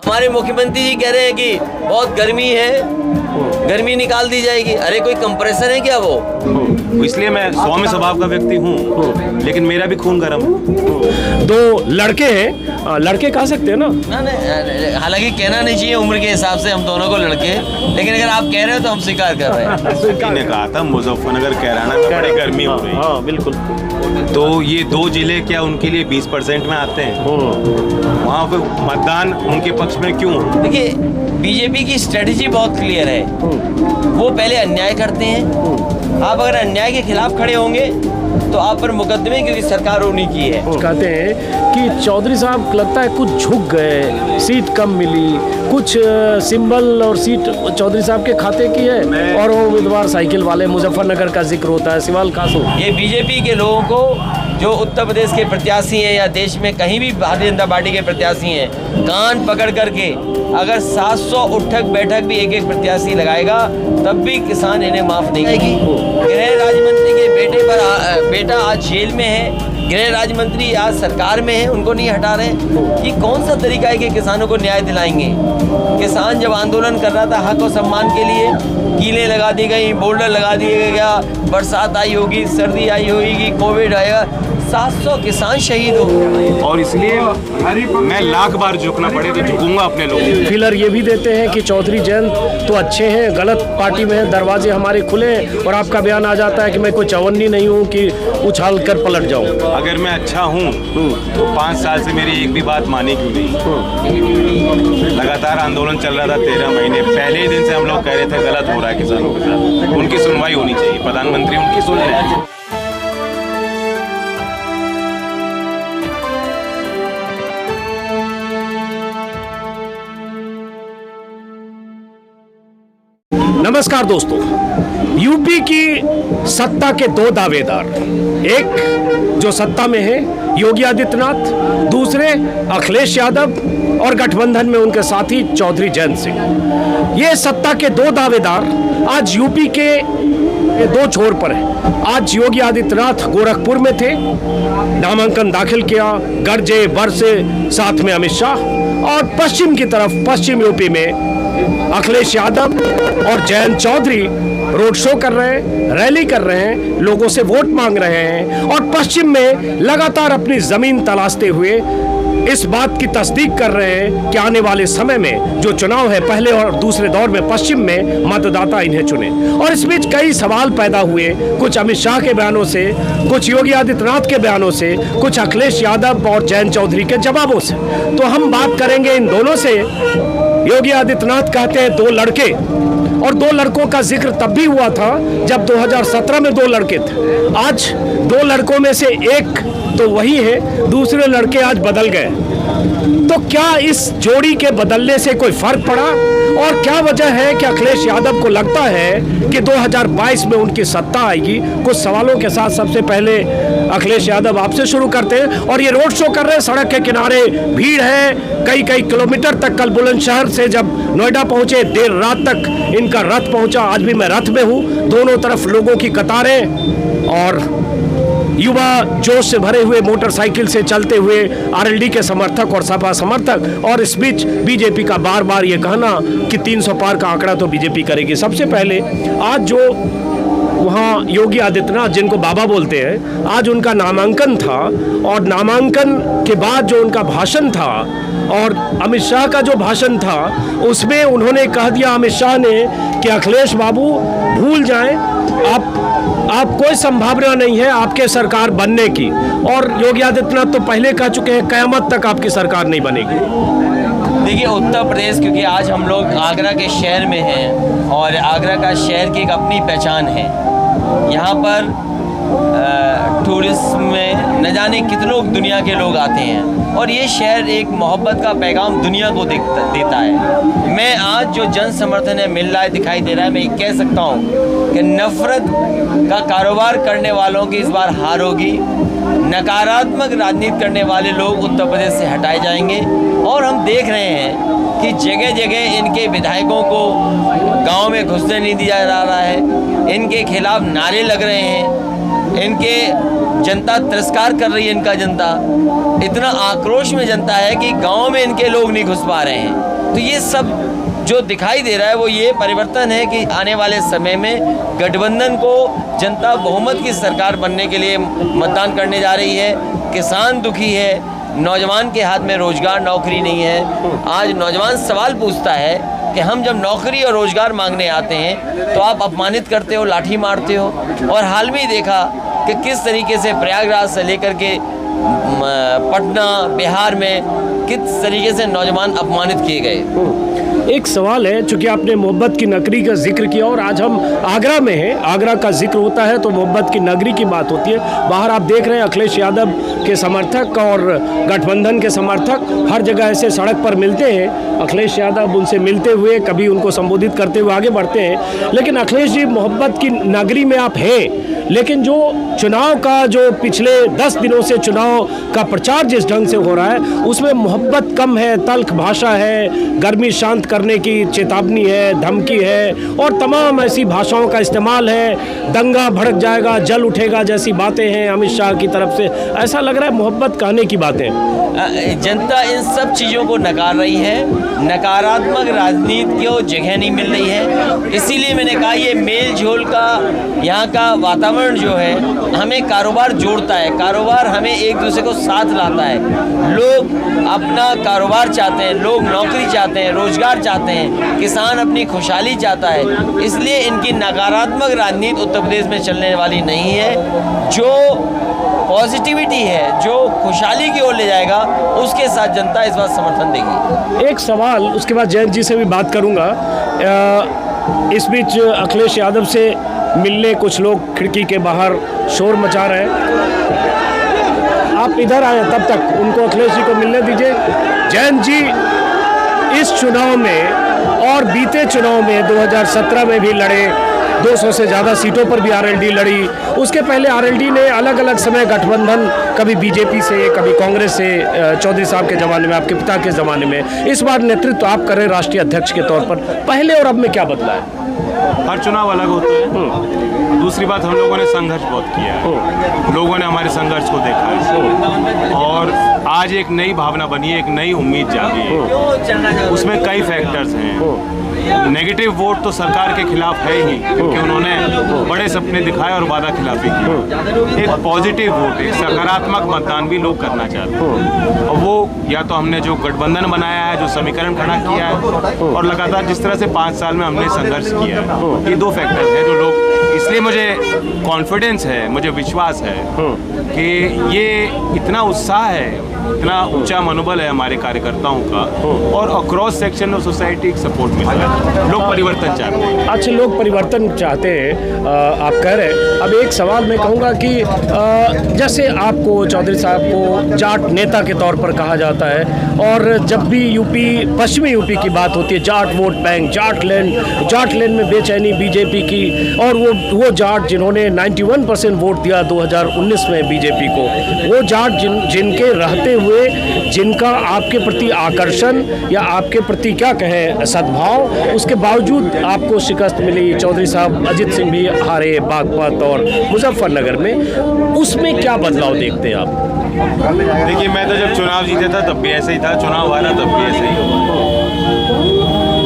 हमारे मुख्यमंत्री जी कह रहे हैं कि बहुत गर्मी है, गर्मी निकाल दी जाएगी। अरे कोई कंप्रेसर है क्या वो? इसलिए मैं सौम्य स्वभाव का व्यक्ति हूँ, लेकिन मेरा भी खून गर्म है। दो लड़के हैं, लड़के कह सकते हैं ना? हालांकि कहना नहीं चाहिए उम्र के हिसाब से हम दोनों को लड़के, लेकिन अगर आप कह रहे हो तो हम स्वीकार कर रहे हैं। ने कहा था मुजफ्फरनगर कैराना में बड़ी गर्मी हो रही है। हाँ बिल्कुल। तो ये दो जिले क्या उनके लिए 20% में आते हैं? वहाँ पे मतदान उनके पक्ष में क्यों? देखिए, बीजेपी की स्ट्रेटजी बहुत क्लियर है। वो पहले अन्याय करते हैं। आप अगर अन्याय के खिलाफ खड़े होंगे तो आप पर मुकदमे, क्योंकि सरकार उन्हीं की है। कहते हैं कि चौधरी साहब लगता है कुछ झुक गए, सीट कम मिली, कुछ सिंबल और सीट चौधरी साहब के खाते की है, और वो उम्मीदवार साइकिल वाले मुजफ्फरनगर का जिक्र होता है। सिवाल कासो, ये बीजेपी के लोगों को जो उत्तर प्रदेश के प्रत्याशी हैं या देश में कहीं भी भारतीय जनता पार्टी के प्रत्याशी हैं, कान पकड़ करके अगर 700 उठक बैठक भी एक एक प्रत्याशी लगाएगा तब भी किसान इन्हें माफ नहीं करेगी। गृह राज्य मंत्री के बेटा आज जेल में है, गृह राज्य मंत्री आज सरकार में है, उनको नहीं हटा रहे। ये कौन सा तरीका है कि किसानों को न्याय दिलाएंगे? किसान जब आंदोलन कर रहा था हक और सम्मान के लिए, कीलें लगा दी गई, बोल्डर लगा दिया गया, बरसात आई होगी, सर्दी आई होगी, कोविड आएगा, 700 किसान शहीद हो गए। और इसलिए मैं लाख बार झुकना पड़े तो झुकूंगा अपने लोगों। फिलर ये भी देते हैं कि चौधरी जयंत तो अच्छे हैं, गलत पार्टी में दरवाजे हमारे खुले, और आपका बयान आ जाता है कि मैं कोई चवन्नी नहीं हूँ कि उछाल कर पलट जाऊँ। अगर मैं अच्छा हूँ तो 5 साल से मेरी एक भी बात मानी क्यों नहीं? लगातार आंदोलन चल रहा था 13 महीने, पहले ही दिन से हम लोग कह रहे थे गलत हो रहा है किसानों के साथ, उनकी सुनवाई होनी चाहिए, प्रधानमंत्री उनकी सुन रहे हैं। नमस्कार दोस्तों, यूपी की सत्ता के दो दावेदार, एक जो सत्ता में है योगी आदित्यनाथ, दूसरे अखिलेश यादव और गठबंधन में उनके साथी चौधरी जयंत सिंह। ये सत्ता के दो दावेदार आज यूपी के दो छोर पर है। आज योगी आदित्यनाथ गोरखपुर में थे, नामांकन दाखिल किया, गरजे बरसे, साथ में अमित शाह, और पश्चिम की तरफ पश्चिम यूपी में अखिलेश यादव और जयंत चौधरी रोड शो कर रहे हैं, रैली कर रहे हैं, लोगों से वोट मांग रहे हैं, और पश्चिम में लगातार अपनी जमीन तलाशते हुए इस बात की तस्दीक कर रहे हैं कि आने वाले समय में जो चुनाव है, पहले और दूसरे दौर में पश्चिम में मतदाता इन्हें चुने। और इस बीच कई सवाल पैदा हुए, कुछ अमित शाह के बयानों से, कुछ योगी आदित्यनाथ के बयानों से, कुछ अखिलेश यादव और जयंत चौधरी के जवाबों से। तो हम बात करेंगे इन दोनों से। योगी आदित्यनाथ कहते हैं दो लड़के, और दो लड़कों का जिक्र तब भी हुआ था जब 2017 में दो लड़के थे। आज दो लड़कों में से एक तो वही है, दूसरे लड़के आज बदल गए। तो क्या इस जोड़ी के बदलने से कोई फर्क पड़ा, और क्या वजह है कि अखिलेश यादव को लगता है कि 2022 में उनकी सत्ता आएगी? कुछ सवालों के साथ सबसे पहले अखिलेश यादव आपसे शुरू करते हैं। और ये रोड शो कर रहे हैं, सड़क के किनारे भीड़ है, कई किलोमीटर तक। कल बुलंदशहर से जब नोएडा पहुंचे, देर रात तक इनका रथ पहुंचा। आज भी मैं रथ में हूं, दोनों तरफ लोगों की कतारें, और युवा जोश से भरे हुए मोटरसाइकिल से चलते हुए आरएलडी के समर्थक और सपा समर्थक, और इस बीच बीजेपी का बार बार ये कहना कि 300 पार का आंकड़ा तो बीजेपी करेगी। सबसे पहले आज जो वहाँ योगी आदित्यनाथ, जिनको बाबा बोलते हैं, आज उनका नामांकन था, और नामांकन के बाद जो उनका भाषण था और अमित शाह का जो भाषण था, उसमें उन्होंने कह दिया, अमित शाह ने, कि अखिलेश बाबू भूल जाएं, आप कोई संभावना नहीं है आपके सरकार बनने की। और योगी आदित्यनाथ तो पहले कह चुके हैं कयामत तक आपकी सरकार नहीं बनेगी। देखिए, उत्तर प्रदेश, क्योंकि आज हम लोग आगरा के शहर में हैं, और आगरा का शहर की एक अपनी पहचान है। यहाँ पर टूरिज्म में न जाने कितने लोग दुनिया के लोग आते हैं, और ये शहर एक मोहब्बत का पैगाम दुनिया को देता है। मैं आज जो जन समर्थन है मिल रहा है, दिखाई दे रहा है, मैं ये कह सकता हूँ कि नफरत का कारोबार करने वालों की इस बार हार होगी। नकारात्मक राजनीति करने वाले लोग उत्तर प्रदेश से हटाए जाएंगे, और हम देख रहे हैं कि जगह जगह इनके विधायकों को गांव में घुसने नहीं दिया जा रहा है, इनके खिलाफ नारे लग रहे हैं, इनके जनता तिरस्कार कर रही है। इनका जनता इतना आक्रोश में जनता है कि गांव में इनके लोग नहीं घुस पा रहे हैं। तो ये सब जो दिखाई दे रहा है वो ये परिवर्तन है कि आने वाले समय में गठबंधन को जनता बहुमत की सरकार बनने के लिए मतदान करने जा रही है। किसान दुखी है, नौजवान के हाथ में रोजगार नौकरी नहीं है। आज नौजवान सवाल पूछता है कि हम जब नौकरी और रोजगार मांगने आते हैं तो आप अपमानित करते हो, लाठी मारते हो। और हाल में ही देखा कि किस तरीके से प्रयागराज से लेकर के पटना, बिहार में किस तरीके से नौजवान अपमानित किए गए। एक सवाल है, चूंकि आपने मोहब्बत की नगरी का जिक्र किया और आज हम आगरा में हैं, आगरा का जिक्र होता है तो मोहब्बत की नगरी की बात होती है। बाहर आप देख रहे हैं अखिलेश यादव के समर्थक और गठबंधन के समर्थक हर जगह ऐसे सड़क पर मिलते हैं। अखिलेश यादव उनसे मिलते हुए, कभी उनको संबोधित करते हुए आगे बढ़ते हैं। लेकिन अखिलेश जी, मोहब्बत की नगरी में आप हैं, लेकिन जो चुनाव का जो पिछले 10 दिनों से चुनाव का प्रचार जिस ढंग से हो रहा है उसमें मोहब्बत कम है, तल्ख भाषा है, गर्मी शांत करने की चेतावनी है, धमकी है और तमाम ऐसी भाषाओं का इस्तेमाल है। दंगा भड़क जाएगा, जल उठेगा जैसी बातें हैं अमित शाह की तरफ से। ऐसा लग रहा है मोहब्बत कहने की बातें। जनता इन सब चीज़ों को नकार रही है। नकारात्मक राजनीति को जगह नहीं मिल रही है। इसीलिए मैंने कहा ये मेल झोल का यहाँ का वातावरण जो है हमें कारोबार जोड़ता है, कारोबार हमें एक दूसरे को साथ लाता है। लोग अपना कारोबार चाहते हैं, लोग नौकरी चाहते हैं, रोजगार चाहते हैं, किसान अपनी खुशहाली चाहता है। इसलिए इनकी नकारात्मक राजनीति उत्तर प्रदेश में चलने वाली नहीं है। जो पॉजिटिविटी है, जो खुशहाली की ओर ले जाएगा, उसके साथ जनता इस बात समर्थन देगी। एक सवाल, उसके बाद जयंत जी से भी बात करूंगा। इस बीच अखिलेश यादव से मिलने कुछ लोग खिड़की के बाहर शोर मचा रहे हैं। आप इधर आए, तब तक उनको अखिलेश जी को मिलने दीजिए। जयंत जी, इस चुनाव में और बीते चुनाव में 2017 में भी लड़े, 200 से ज़्यादा सीटों पर भी आरएलडी लड़ी। उसके पहले आरएलडी ने अलग अलग समय गठबंधन, कभी बीजेपी से, कभी कांग्रेस से, चौधरी साहब के ज़माने में, आपके पिता के ज़माने में। इस बार नेतृत्व आप करें राष्ट्रीय अध्यक्ष के तौर पर, पहले और अब में क्या बदला है? हर चुनाव अलग होता है। दूसरी बात, हम लोगों ने संघर्ष बहुत किया है, लोगों ने हमारे संघर्ष को देखा है और आज एक नई भावना बनी है, एक नई उम्मीद जागी है। उसमें कई फैक्टर्स हैं। नेगेटिव वोट तो सरकार के खिलाफ है ही, क्योंकि उन्होंने बड़े सपने दिखाए और वादा खिलाफी की। एक पॉजिटिव वोट, एक सकारात्मक मतदान भी लोग करना चाहते हैं और वो या तो हमने जो गठबंधन बनाया है, जो समीकरण खड़ा किया है और लगातार जिस तरह से 5 साल में हमने संघर्ष किया है, ये 2 फैक्टर हैं जो लोग। इसलिए मुझे कॉन्फिडेंस है, मुझे विश्वास है कि ये इतना उत्साह है, इतना ऊंचा मनोबल है हमारे कार्यकर्ताओं का और across section of society support मिल रहा है। लोग परिवर्तन चाहते हैं। अच्छा, लोग परिवर्तन चाहते हैं, आप कह रहे हैं। अब एक सवाल मैं कहूँगा कि जैसे आपको, चौधरी साहब को जाट नेता के तौर पर कहा जाता है और जब भी यूपी, पश्चिमी यूपी की बात होती है, Jat vote bank, Jat land में बेचैनी बीजेपी की, और वो जाट जिन्होंने 91% वोट दिया 2019 में बीजेपी को, वो जाट जिनके रहते हुए, जिनका आपके प्रति आकर्षण या आपके प्रति क्या कहें सद्भाव, उसके बावजूद आपको शिकस्त मिली। चौधरी साहब, अजित सिंह भी हारे बागपत और मुजफ्फरनगर में, उसमें क्या बदलाव देखते हैं आप? देखिए, मैं तो जब चुनाव जीता था तब भी ऐसे ही था, चुनाव हारा तब भी ऐसे ही हुआ।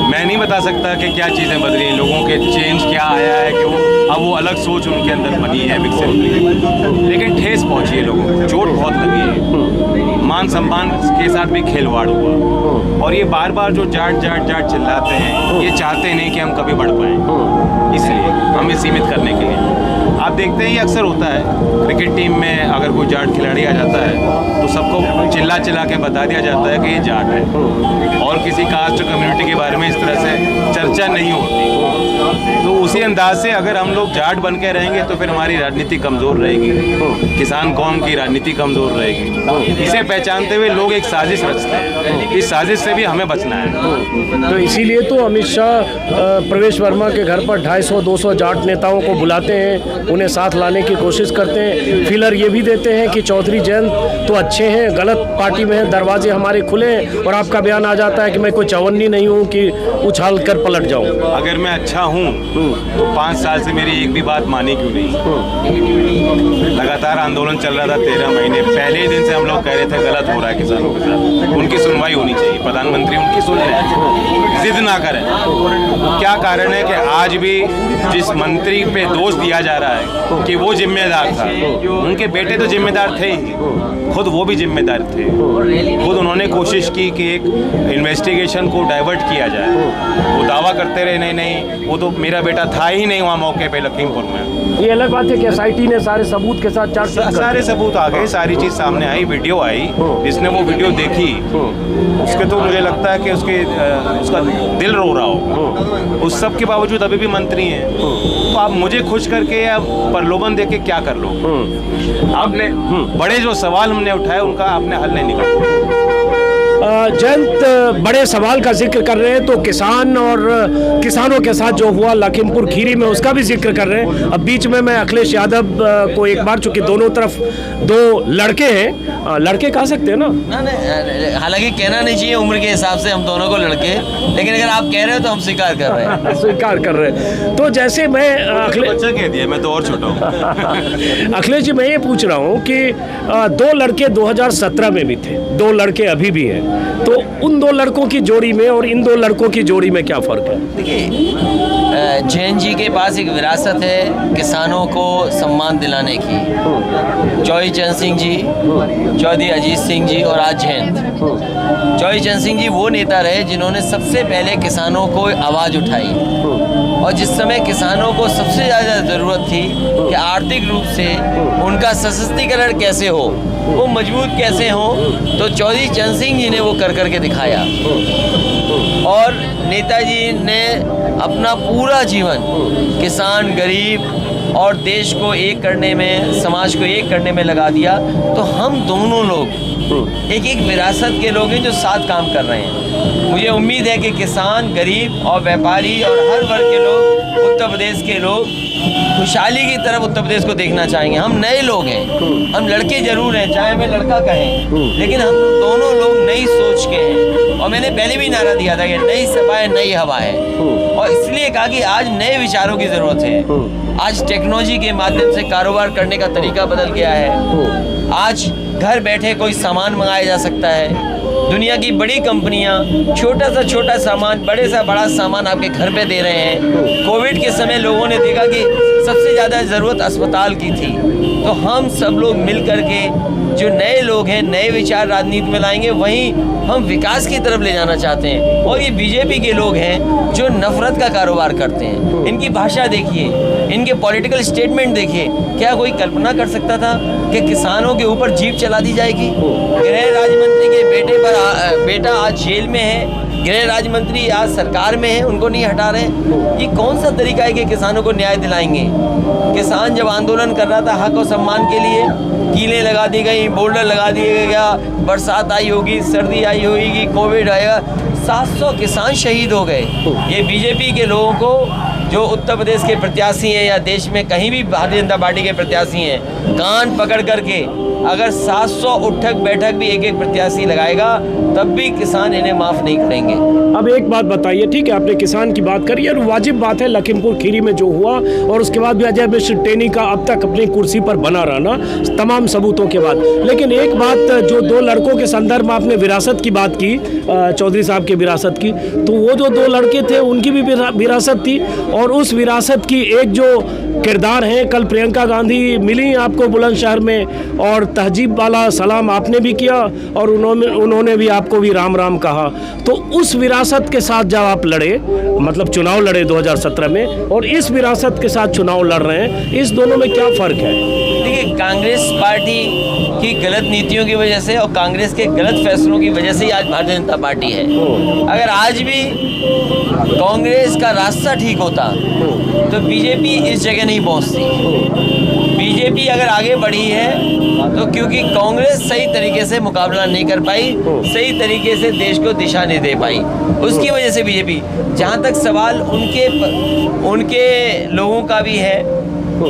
मैं नहीं बता सकता कि क्या चीज़ें बदली, लोगों के चेंज क्या आया है, क्यों अब वो अलग सोच उनके अंदर बनी है, विकसित हुई है। लेकिन ठेस पहुंची है लोगों को, चोट बहुत लगी है, मान सम्मान के साथ भी खिलवाड़ हुआ और ये बार बार जो जाट चिल्लाते हैं, ये चाहते नहीं कि हम कभी बढ़ पाएँ, इसलिए हमें सीमित करने के लिए। आप देखते हैं ये अक्सर होता है, क्रिकेट टीम में अगर कोई जाट खिलाड़ी आ जाता है तो सबको चिल्ला के बता दिया जाता है कि ये जाट है और किसी कास्ट कम्युनिटी के बारे में इस तरह से चर्चा नहीं होती। तो उसी अंदाज से अगर हम लोग जाट बन के रहेंगे तो फिर हमारी राजनीति कमज़ोर रहेगी, किसान कौम की राजनीति कमज़ोर रहेगी। इसे पहचानते हुए लोग एक साजिश रचते हैं, इस साजिश से भी हमें बचना है। तो इसीलिए तो अमित शाह प्रवेश वर्मा के घर पर 250-200 जाट नेताओं को बुलाते हैं, उन्हें साथ लाने की कोशिश करते हैं। फिलर ये भी देते हैं कि चौधरी जयंत तो अच्छे हैं, गलत पार्टी में हैं, दरवाजे हमारे खुले हैं, और आपका बयान आ जाता है कि मैं कोई चवन्नी नहीं हूँ कि उछाल कर पलट जाऊँ। अगर मैं अच्छा हूँ हूँ तो 5 साल से मेरी एक भी बात मानी क्यों नहीं? लगातार आंदोलन चल रहा था 13 महीने, पहले ही दिन से हम लोग कह रहे थे गलत हो रहा है किसानों के साथ, उनकी सुनवाई होनी चाहिए, प्रधानमंत्री उनकी सुन रहे हैं, जिद ना करें। क्या कारण है कि आज भी जिस मंत्री पे दोष दिया जा रहा है कि वो जिम्मेदार था, उनके बेटे तो जिम्मेदार थे ही, खुद वो भी जिम्मेदार थे, खुद उन्होंने कोशिश की कि एक इन्वेस्टिगेशन को डाइवर्ट किया जाए। वो दावा करते रहे नहीं नहीं वो तो मेरा बेटा था ही नहीं वहाँ मौके पे लखीमपुर में। ये अलग बात है कि एसआईटी ने सारे सबूत के साथ सारे सबूत आ गए, सारी चीज सामने आई, वीडियो आई, जिसने वो वीडियो देखी उसके तो मुझे लगता है कि उसका दिल रो रहा हो। उस सब के बावजूद अभी भी मंत्री हैं, तो आप मुझे खुश करके या प्रलोभन देके क्या कर लो? आपने बड़े जो सवाल हमने उठाए उनका आपने हल नहीं निकाला। जयंत, बड़े सवाल का जिक्र कर रहे हैं तो किसान और किसानों के साथ जो हुआ लखीमपुर खीरी में उसका भी जिक्र कर रहे हैं। अब बीच में मैं अखिलेश यादव को एक बार, चूंकि दोनों तरफ दो लड़के हैं, लड़के कह सकते हैं ना? हालांकि कहना नहीं चाहिए उम्र के हिसाब से हम दोनों को लड़के, लेकिन अगर आप कह रहे हो तो हम स्वीकार कर रहे हैं। स्वीकार कर रहे हैं। तो जैसे मैं बच्चा कह दिया, मैं तो और छोटा हूँ। अखिलेश जी, मैं ये पूछ रहा हूँ कि 2 लड़के 2017 में भी थे, 2 लड़के अभी भी हैं, तो उन 2 लड़कों की जोड़ी में और इन 2 लड़कों की जोड़ी में क्या फर्क है? देखिए, जैन जी के पास एक विरासत है किसानों को सम्मान दिलाने की। चौधरी चरण सिंह जी, चौधरी अजीत सिंह जी और आज जयंत। चौधरी चरण सिंह जी वो नेता रहे जिन्होंने सबसे पहले किसानों को आवाज़ उठाई, और जिस समय किसानों को सबसे ज़्यादा ज़रूरत थी कि आर्थिक रूप से उनका सशक्तिकरण कैसे हो, वो मजबूत कैसे हो, तो चौधरी चरण सिंह जी ने वो कर करके दिखाया। और नेताजी ने अपना पूरा जीवन किसान, गरीब और देश को एक करने में, समाज को एक करने में लगा दिया। तो हम दोनों लोग एक एक विरासत के लोग हैं जो साथ काम कर रहे हैं। मुझे उम्मीद है कि किसान, गरीब और व्यापारी और हर वर्ग के लोग, उत्तर प्रदेश के लोग खुशहाली की तरफ उत्तर प्रदेश को देखना चाहेंगे। हम नए लोग हैं, हम लड़के जरूर हैं, चाहे हमें लड़का कहें, लेकिन हम दोनों लोग नई सोच के हैं। और मैंने पहले भी नारा दिया था कि नई सभा है, नई हवा है, और इसलिए कहा कि आज नए विचारों की ज़रूरत है। आज टेक्नोलॉजी के माध्यम से कारोबार करने का तरीका बदल गया है। आज घर बैठे कोई सामान मंगाया जा सकता है। दुनिया की बड़ी कंपनियां छोटा सा छोटा सामान, बड़े सा बड़ा सामान आपके घर पे दे रहे हैं। कोविड के समय लोगों ने देखा कि सबसे ज़्यादा ज़रूरत अस्पताल की थी, तो हम सब लोग मिल कर के जो नए लोग हैं, नए विचार राजनीति में लाएंगे, वहीं हम विकास की तरफ ले जाना चाहते हैं। और ये बीजेपी के लोग हैं जो नफरत का कारोबार करते हैं। इनकी भाषा देखिए, इनके पॉलिटिकल स्टेटमेंट देखिए। क्या कोई कल्पना कर सकता था कि किसानों के ऊपर जीप चला दी जाएगी? गृह राज्य मंत्री के बेटा आज जेल में है, गृह राज्य मंत्री आज सरकार में है, उनको नहीं हटा रहे। ये कौन सा तरीका है कि किसानों को न्याय दिलाएंगे? किसान जब आंदोलन कर रहा था हक और सम्मान के लिए, कीलें लगा दी गई, बोर्डर लगा दिया गया, बरसात आई होगी, सर्दी आई होगी, कोविड आया, 700 किसान शहीद हो गए। ये बीजेपी के लोगों को, जो उत्तर प्रदेश के प्रत्याशी हैं या देश में कहीं भी भारतीय जनता पार्टी के प्रत्याशी हैं, कान पकड़ करके अगर 700 उठक बैठक भी एक एक प्रत्याशी लगाएगा तब भी किसान इन्हें माफ़ नहीं करेंगे। अब एक बात बताइए, ठीक है आपने किसान की बात करी और वाजिब बात है लखीमपुर खीरी में जो हुआ, और उसके बाद भी अजय मिश्र टेनी का अब तक अपनी कुर्सी पर बना रहना तमाम सबूतों के बाद। लेकिन एक बात, जो 2 लड़कों के संदर्भ में आपने विरासत की बात की, चौधरी साहब की विरासत की, तो वो जो 2 लड़के थे उनकी भी विरासत थी, और उस विरासत की एक जो किरदार हैं, कल प्रियंका गांधी मिली आपको बुलंदशहर में और तहजीब वाला सलाम आपने भी किया, और उन्होंने भी आपको भी राम राम कहा। तो उस विरासत के साथ जब आप लड़े, मतलब चुनाव लड़े 2017 में, और इस विरासत के साथ चुनाव लड़ रहे हैं, इस दोनों में क्या फ़र्क है? देखिए, कांग्रेस पार्टी की गलत नीतियों की वजह से और कांग्रेस के गलत फैसलों की वजह से ही आज भारतीय जनता पार्टी है। अगर आज भी कांग्रेस का रास्ता ठीक होता तो बीजेपी इस जगह नहीं पहुंचती। बीजेपी अगर आगे बढ़ी है तो क्योंकि कांग्रेस सही तरीके से मुकाबला नहीं कर पाई, सही तरीके से देश को दिशा नहीं दे पाई, उसकी वजह से बीजेपी। जहाँ तक सवाल उनके लोगों का भी है,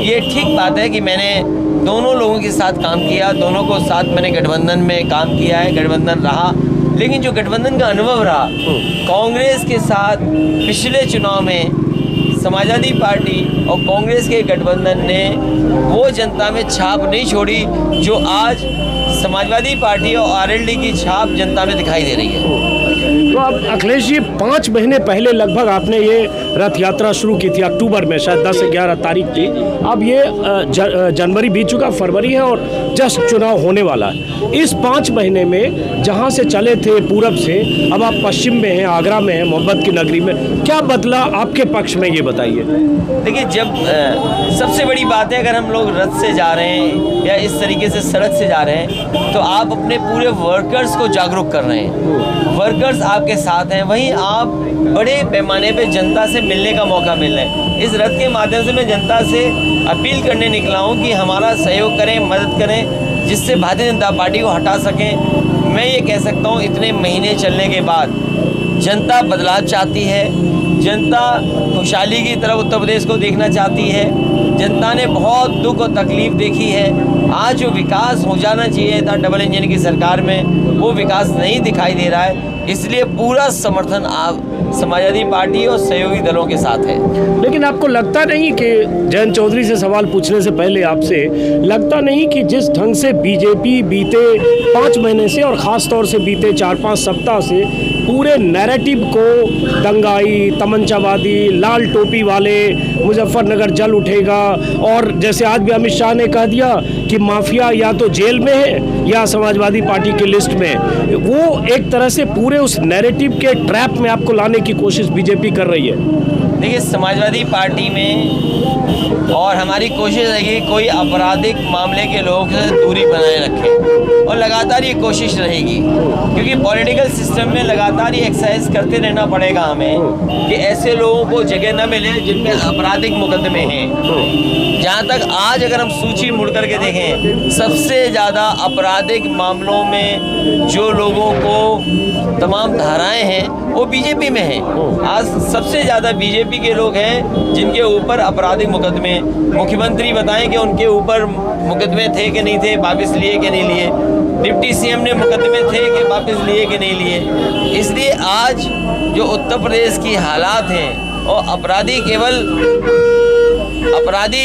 ये ठीक बात है कि मैंने दोनों लोगों के साथ काम किया, दोनों को साथ मैंने गठबंधन में काम किया है, गठबंधन रहा। लेकिन जो गठबंधन का अनुभव रहा कांग्रेस के साथ पिछले चुनाव में समाजवादी पार्टी और कांग्रेस के गठबंधन ने वो जनता में छाप नहीं छोड़ी जो आज समाजवादी पार्टी और आरएलडी की छाप जनता में दिखाई दे रही है। तो अब अखिलेश जी 5 महीने पहले लगभग आपने ये रथ यात्रा शुरू की थी, अक्टूबर में शायद 10 से 11 तारीख थी। अब ये जनवरी बीत चुका, फरवरी है और जस्ट चुनाव होने वाला है। इस 5 महीने में जहाँ से चले थे पूरब से, अब आप पश्चिम में हैं, आगरा में हैं, मोहब्बत की नगरी में, क्या बदला आपके पक्ष में, ये बताइए। देखिए, जब सबसे बड़ी बात है, अगर हम लोग रथ से जा रहे हैं या इस तरीके से सड़क से जा रहे हैं तो आप अपने पूरे वर्कर्स को जागरूक कर रहे हैं, वर्कर्स आपके साथ हैं, वहीं आप बड़े पैमाने पे जनता से मिलने का मौका मिल रहा है। इस रथ के माध्यम से मैं जनता से अपील करने निकला हूँ कि हमारा सहयोग करें, मदद करें, जिससे भारतीय जनता पार्टी को हटा सकें। मैं ये कह सकता हूँ इतने महीने चलने के बाद जनता बदलाव चाहती है, जनता खुशहाली की तरफ उत्तर प्रदेश को देखना चाहती है। जनता ने बहुत दुख और तकलीफ देखी है। आज जो विकास हो जाना चाहिए था डबल इंजन की सरकार में, वो विकास नहीं दिखाई दे रहा है। इसलिए पूरा समर्थन आप समाजवादी पार्टी और सहयोगी दलों के साथ है। लेकिन आपको लगता नहीं कि जयंत चौधरी से सवाल पूछने से पहले आपसे, लगता नहीं कि जिस ढंग से बीजेपी बीते 5 महीने से और ख़ास तौर से बीते 4-5 सप्ताह से पूरे नैरेटिव को दंगाई, तमंचावादी, लाल टोपी वाले, मुजफ्फरनगर जल उठेगा, और जैसे आज भी अमित शाह ने कह दिया कि माफिया या तो जेल में है या समाजवादी पार्टी की लिस्ट में, वो एक तरह से पूरे उस नैरेटिव के ट्रैप में आपको लाने की कोशिश बीजेपी कर रही है। देखिए, समाजवादी पार्टी में और हमारी कोशिश रहेगी कोई आपराधिक मामले के लोगों से दूरी बनाए रखें, और लगातार ये कोशिश रहेगी, क्योंकि पॉलिटिकल सिस्टम में लगातार ये एक्सरसाइज करते रहना पड़ेगा हमें कि ऐसे लोगों को जगह न मिले जिन पे आपराधिक मुकदमे हैं। जहाँ तक आज अगर हम सूची मुड़ करके देखें, सबसे ज़्यादा आपराधिक मामलों में जो लोगों को तमाम धाराएं हैं वो बीजेपी में हैं। आज सबसे ज़्यादा बीजेपी के लोग हैं जिनके ऊपर आपराधिक मुकदमे, मुख्यमंत्री बताएं कि उनके ऊपर मुकदमे थे कि नहीं थे, वापस लिए कि नहीं लिए, डिप्टी सीएम ने मुकदमे थे कि वापस लिए कि नहीं लिए। इसलिए आज जो उत्तर प्रदेश की हालात हैं, और अपराधी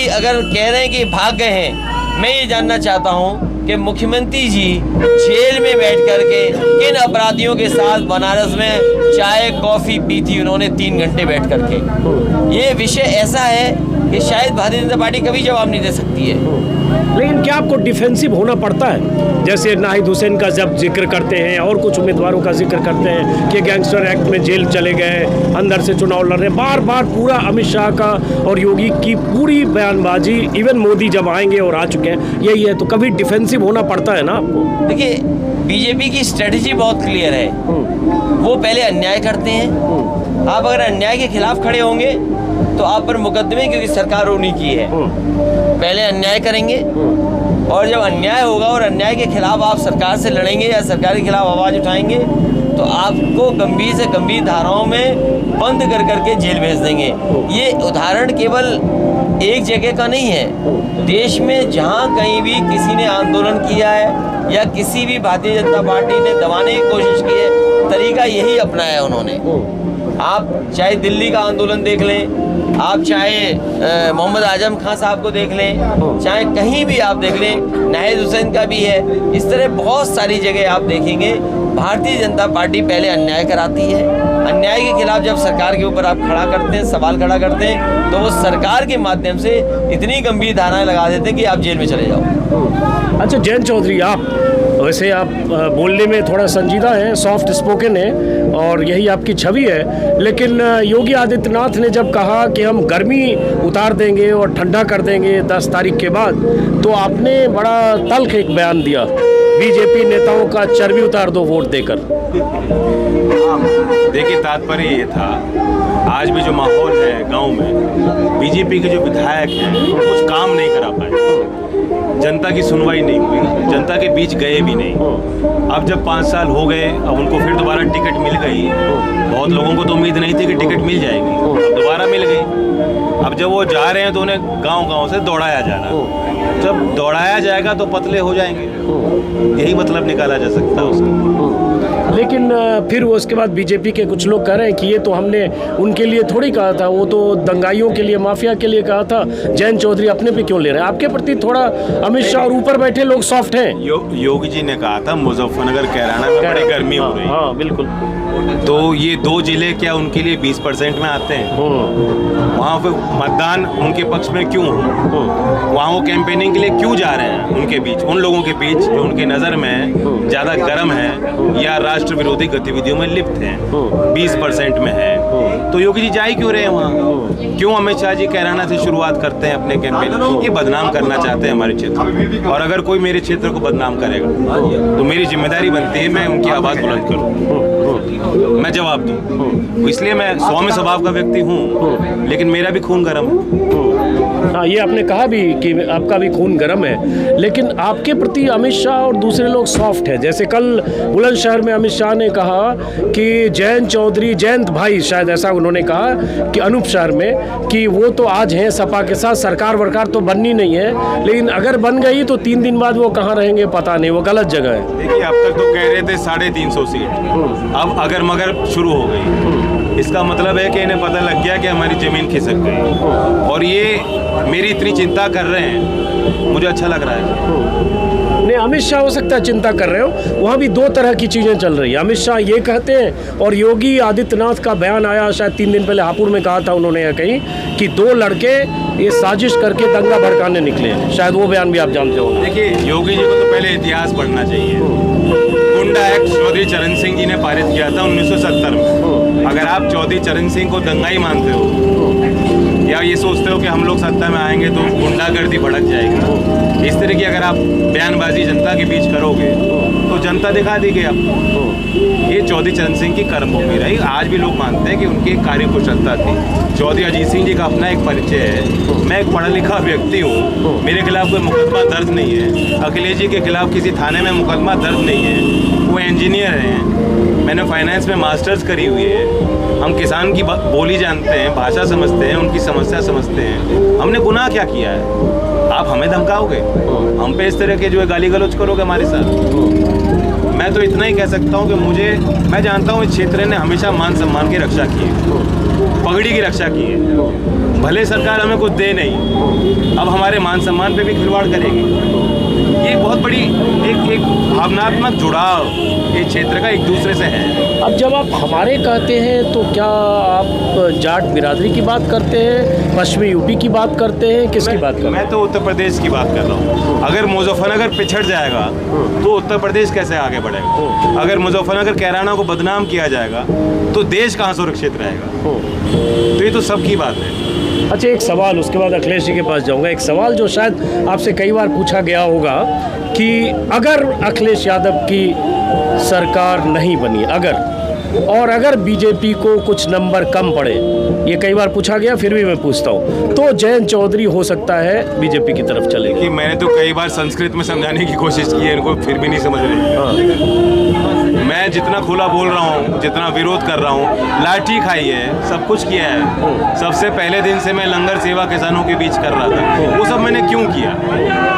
अगर कह रहे हैं कि भाग गए हैं, मैं ये जानना चाहता हूँ कि मुख्यमंत्री जी जेल में बैठ करके किन अपराधियों के साथ बनारस में चाय कॉफ़ी पी थी उन्होंने 3 घंटे बैठ करके। ये विषय ऐसा है कि शायद भारतीय जनता पार्टी कभी जवाब नहीं दे सकती है। लेकिन क्या आपको डिफेंसिव होना पड़ता है? जैसे नाहिद हुसैन का जब जिक्र करते हैं और कुछ उम्मीदवारों का जिक्र करते हैं कि गैंगस्टर एक्ट में जेल चले गए, अंदर से चुनाव लड़ रहे, बार बार पूरा अमित शाह का और योगी की पूरी बयानबाजी, इवन मोदी जब आएंगे और आ चुके हैं, यही है, तो कभी डिफेंसिव होना पड़ता है ना आपको? देखिए, बीजेपी की स्ट्रेटजी बहुत क्लियर है। वो पहले अन्याय करते हैं। आप अगर अन्याय के खिलाफ खड़े होंगे तो आप पर मुकदमे, क्योंकि सरकार उन्हीं की है, पहले अन्याय करेंगे, और जब अन्याय होगा और अन्याय के खिलाफ आप सरकार से लड़ेंगे या सरकार के खिलाफ आवाज़ उठाएंगे तो आपको गंभीर से गंभीर धाराओं में बंद कर करके जेल भेज देंगे। ये उदाहरण केवल एक जगह का नहीं है। देश में जहाँ कहीं भी किसी ने आंदोलन किया है या किसी भी भारतीय जनता पार्टी ने दबाने की कोशिश की है, तरीका यही अपनाया है उन्होंने। आप चाहे दिल्ली का आंदोलन देख लें, आप चाहे मोहम्मद आजम खान साहब को देख लें, चाहे कहीं भी आप देख लें, नाहिद हुसैन का भी है, इस तरह बहुत सारी जगह आप देखेंगे भारतीय जनता पार्टी पहले अन्याय कराती है। अन्याय के खिलाफ जब सरकार के ऊपर आप खड़ा करते हैं, सवाल खड़ा करते हैं, तो वो सरकार के माध्यम से इतनी गंभीर धाराएं लगा देते हैं कि आप जेल में चले जाओ। अच्छा जयंत चौधरी, आप वैसे आप बोलने में थोड़ा संजीदा हैं, सॉफ्ट स्पोकन है और यही आपकी छवि है, लेकिन योगी आदित्यनाथ ने जब कहा कि हम गर्मी उतार देंगे और ठंडा कर देंगे 10 तारीख के बाद, तो आपने बड़ा तल्ख एक बयान दिया, बीजेपी नेताओं का चर्बी उतार दो वोट देकर। देखिए, तात्पर्य ये था, आज भी जो माहौल है गांव में, बीजेपी के जो विधायक हैं कुछ काम नहीं करा पाए, जनता की सुनवाई नहीं हुई, जनता के बीच गए भी नहीं। अब जब 5 साल हो गए, अब उनको फिर दोबारा टिकट मिल गई। बहुत लोगों को तो उम्मीद नहीं थी कि टिकट मिल जाएगी, अब दोबारा मिल गई। अब जब वो जा रहे हैं तो उन्हें गांव-गांव से दौड़ाया जा रहा है। जब दौड़ाया जाएगा तो पतले हो जाएंगे, यही मतलब निकाला जा सकता है उसका। लेकिन फिर उसके बाद बीजेपी के कुछ लोग कह रहे हैं कि ये तो हमने उनके लिए थोड़ी कहा था, वो तो दंगाइयों के लिए, माफिया के लिए कहा था। जयंत चौधरी अपने पे क्यों ले रहे हैं? आपके प्रति थोड़ा अमित शाह और ऊपर बैठे लोग सॉफ्ट हैं। योगी जी ने कहा था मुजफ्फरनगर कैराना में बड़ी गर्मी हो रही है। हाँ बिल्कुल। तो ये 2 जिले क्या उनके लिए 20% में आते हैं? वहाँ पे मतदान उनके पक्ष में क्यों हो? वहाँ वो कैंपेनिंग के लिए क्यों जा रहे हैं? उनके बीच, उन लोगों के बीच जो उनके नज़र में ज़्यादा गर्म है या राष्ट्र विरोधी गतिविधियों में लिप्त हैं, 20% में है, तो योगी जी जा ही क्यों रहे हैं वहाँ? क्यों अमित शाह जी कैराना से शुरुआत करते हैं अपने कैंपेन? ये बदनाम करना चाहते हैं हमारे क्षेत्र, और अगर कोई मेरे क्षेत्र को बदनाम करेगा तो मेरी जिम्मेदारी बनती है मैं उनकी आवाज़ बुलंद करूँ, मैं जवाब दूँ। इसलिए मैं सौम्य स्वभाव का व्यक्ति हूँ, लेकिन मेरा भी खून गर्म है। हाँ, ये आपने कहा भी कि आपका भी खून गर्म है, लेकिन आपके प्रति अमित शाह और दूसरे लोग सॉफ्ट हैं। जैसे कल बुलंदशहर में अमित शाह ने कहा कि जयंत चौधरी, जयंत भाई शायद ऐसा उन्होंने कहा कि अनूप शहर में, कि वो तो आज हैं सपा के साथ, सरकार वरकार तो बननी नहीं है, लेकिन अगर बन गई तो 3 दिन बाद वो कहाँ रहेंगे पता नहीं, वो गलत जगह है। देखिए, अब तक तो कह रहे थे 350 सीट, अब अगर मगर शुरू हो गई, इसका मतलब है कि इन्हें पता लग गया कि हमारी जमीन खिसक गई, और ये मेरी इतनी चिंता कर रहे हैं, मुझे अच्छा लग रहा है। नहीं, अमित शाह हो सकता है चिंता कर रहे हो, वहाँ भी 2 तरह की चीज़ें चल रही है। अमित शाह ये कहते हैं, और योगी आदित्यनाथ का बयान आया शायद 3 दिन पहले हापुड़ में, कहा था उन्होंने या कहीं कि 2 लड़के ये साजिश करके दंगा भड़काने निकले हैं। शायद वो बयान भी आप जानते हो। देखिए, योगी जी को तो पहले इतिहास पढ़ना चाहिए। गुंडा एक्ट चौधरी चरण सिंह जी ने पारित किया था 1970 में। अगर आप चौधरी चरण सिंह को दंगाई मानते हो या ये सोचते हो कि हम लोग सत्ता में आएंगे तो गुंडागर्दी भड़क जाएगी, इस तरह की अगर आप बयानबाजी जनता के बीच करोगे तो जनता दिखा देगी आपको। ये चौधरी चरण सिंह की कर्मभूमि रही, आज भी लोग मानते हैं कि उनकी एक कार्य कुशलता थी। चौधरी अजीत सिंह जी का अपना एक परिचय है, मैं एक पढ़ा लिखा व्यक्ति हूँ, मेरे खिलाफ कोई मुकदमा दर्ज नहीं है, अखिलेश जी के खिलाफ किसी थाने में मुकदमा दर्ज नहीं है, वो इंजीनियर हैं, मैंने फाइनेंस में मास्टर्स करी हुई है, हम किसान की बोली जानते हैं, भाषा समझते हैं, उनकी समस्या समझते हैं। हमने गुनाह क्या किया है? आप हमें धमकाओगे, हम पे इस तरह के जो है गाली गलौज करोगे हमारे साथ? मैं तो इतना ही कह सकता हूँ कि मैं जानता हूँ इस क्षेत्र ने हमेशा मान सम्मान की रक्षा की है, पगड़ी की रक्षा की है। भले सरकार हमें कुछ दे नहीं, अब हमारे मान सम्मान पे भी खिलवाड़ करेगी। ये बहुत बड़ी एक भावनात्मक जुड़ाव इस क्षेत्र का एक दूसरे से है। अब जब आप हमारे कहते हैं तो क्या आप जाट बिरादरी की बात करते हैं, पश्चिमी यूपी की बात करते हैं, किसकी बात करते हैं? मैं तो उत्तर प्रदेश की बात कर रहा हूँ। अगर मुजफ्फरनगर पिछड़ जाएगा तो उत्तर प्रदेश कैसे आगे बढ़ेगा? अगर मुजफ्फरनगर कैराना को बदनाम किया जाएगा तो देश कहाँ सुरक्षित रहेगा? तो ये तो सबकी बात है। अच्छा, एक सवाल, उसके बाद अखिलेश जी के पास जाऊंगा। एक सवाल जो शायद आपसे कई बार पूछा गया होगा कि अगर अखिलेश यादव की सरकार नहीं बनी, अगर बीजेपी को कुछ नंबर कम पड़े, ये कई बार पूछा गया, फिर भी मैं पूछता हूँ, तो जयंत चौधरी हो सकता है बीजेपी की तरफ चलेगी? कि मैंने तो कई बार संस्कृत में समझाने की कोशिश की है, इनको फिर भी नहीं समझ रहे। मैं जितना खुला बोल रहा हूँ, जितना विरोध कर रहा हूँ, लाठी खाई है, सब कुछ किया है। सबसे पहले दिन से मैं लंगर सेवा किसानों के बीच कर रहा था, वो सब मैंने क्यों किया?